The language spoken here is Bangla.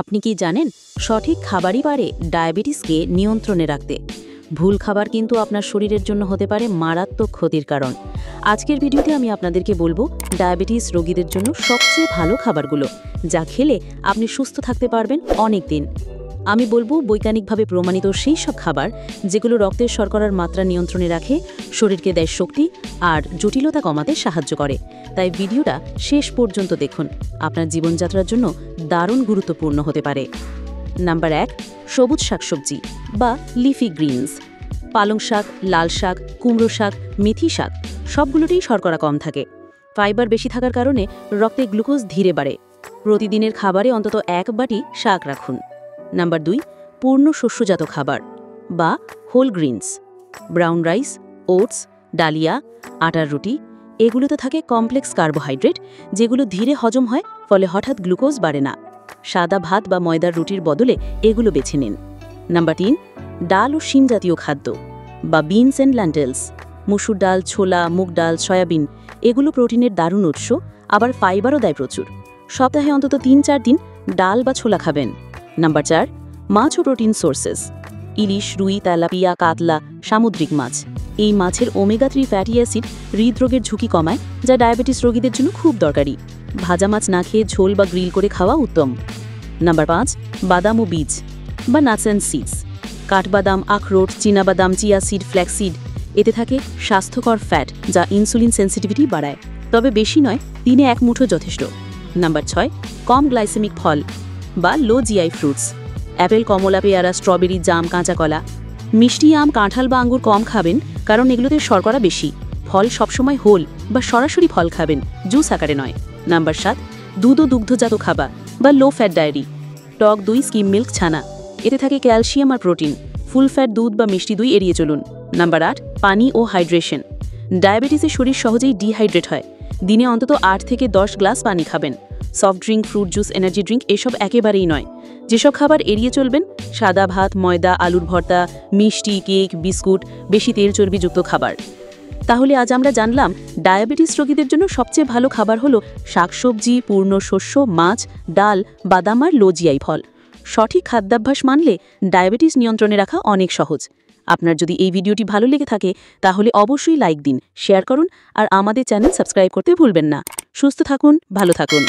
আপনি কি জানেন সঠিক খাবারই পারে ডায়াবেটিসকে নিয়ন্ত্রণে রাখতে। ভুল খাবার কিন্তু আপনার শরীরের জন্য হতে পারে মারাত্মক ক্ষতির কারণ। আজকের ভিডিওতে আমি আপনাদেরকে বলবো ডায়াবেটিস রোগীদের জন্য সবচেয়ে ভালো খাবারগুলো, যা খেলে আপনি সুস্থ থাকতে পারবেন অনেক দিন। আমি বলবো বৈজ্ঞানিকভাবে প্রমাণিত সেই সব খাবার যেগুলো রক্তের শর্করার মাত্রা নিয়ন্ত্রণে রাখে, শরীরকে দেয় শক্তি আর জটিলতা কমাতে সাহায্য করে। তাই ভিডিওটা শেষ পর্যন্ত দেখুন, আপনার জীবনযাত্রার জন্য দারুণ গুরুত্বপূর্ণ হতে পারে। নাম্বার 1, সবুজ শাকসবজি বা লিফি গ্রিনস। পালং শাক, লাল শাক, কুমড়ো শাক, মেথি শাক সবগুলোতেই শর্করা কম থাকে। ফাইবার বেশি থাকার কারণে রক্তে গ্লুকোজ ধীরে বাড়ে। প্রতিদিনের খাবারে অন্তত 1 বাটি শাক রাখুন। নাম্বার 2, পূর্ণ শস্যজাত খাবার বা whole grains. Brown rice, oats, ডালিয়া, আটার রুটি এগুলোতে থাকে কমপ্লেক্স কার্বোহাইড্রেট, যেগুলো ধীরে হজম হয়, ফলে হঠাৎ গ্লুকোজ বাড়ে না। সাদা ভাত বা ময়দার রুটির বদলে এগুলো বেছে নিন। নাম্বার 3, ডাল ও শিম জাতীয় খাদ্য বা বিনস অ্যান্ড ল্যান্টেলস। মুসুর ডাল, ছোলা, মুগ ডাল, সয়াবিন এগুলো প্রোটিনের দারুণ উৎস, আবার ফাইবারও দেয় প্রচুর। সপ্তাহে অন্তত 3-4 দিন ডাল বা ছোলা খাবেন। নাম্বার 4, মাছ ও প্রোটিন সোর্সেস। ইলিশ, রুই, তেলাপিয়া, কাতলা, সামুদ্রিক মাছ। এই মাছের ওমেগা 3 ফ্যাটি অ্যাসিড হৃদরোগের ঝুঁকি কমায়, যা ডায়াবেটিস রোগীদের জন্য খুব দরকারি। ভাজা মাছ না খেয়ে ঝোল বা গ্রিল করে খাওয়া উত্তম। নাম্বার 5, বাদাম ও বীজ বা নাটস অ্যান্ড সিডস। কাঠবাদাম, আখরোট, চীনাবাদাম, চিয়া সিড, ফ্ল্যাক্সিড এতে থাকে স্বাস্থ্যকর ফ্যাট, যা ইনসুলিন সেন্সিটিভিটি বাড়ায়, তবে বেশি নয়, দিনে 1 মুঠো যথেষ্ট। নাম্বার 6, কম গ্লাইসেমিক ফল বা লো জিআই ফ্রুটস। অ্যাপেল, কমলা, পেয়ারা, স্ট্রবেরি, জাম, কাঁচা কলা। মিষ্টি আম, কাঁঠাল বা আঙ্গুর কম খাবেন, কারণ এগুলোতে শর্করা বেশি। ফল সবসময় হোল বা সরাসরি ফল খাবেন, জুস আকারে নয়। নাম্বার 7, দুধ ও দুগ্ধজাত খাবার বা লো ফ্যাট ডায়েরি। টক দই, স্কিম মিল্ক, ছানা এতে থাকে ক্যালসিয়াম আর প্রোটিন। ফুল ফ্যাট দুধ বা মিষ্টি দই এড়িয়ে চলুন। নাম্বার 8, পানি ও হাইড্রেশন। ডায়াবেটিসে শরীর সহজেই ডিহাইড্রেট হয়, দিনে অন্তত 8 থেকে 10 গ্লাস পানি খাবেন। Soft drink, fruit juice, energy drink এসব একেবারেই নয়। যেসব খাবার এড়িয়ে চলবেন, সাদা ভাত, ময়দা, আলুর ভর্তা, মিষ্টি, কেক, বিস্কুট, বেশি তেল চর্বিযুক্ত খাবার। তাহলে আজ আমরা জানলাম ডায়াবেটিস রোগীদের জন্য সবচেয়ে ভালো খাবার হলো শাকসবজি, পূর্ণ শস্য, মাছ, ডাল, বাদাম আর লো জিআই ফল। সঠিক খাদ্যাভ্যাস মানলে ডায়াবেটিস নিয়ন্ত্রণে রাখা অনেক সহজ। আপনার যদি এই ভিডিওটি ভালো লেগে থাকে তাহলে অবশ্যই লাইক দিন, শেয়ার করুন আর আমাদের চ্যানেল সাবস্ক্রাইব করতে ভুলবেন না। সুস্থ থাকুন, ভালো থাকুন।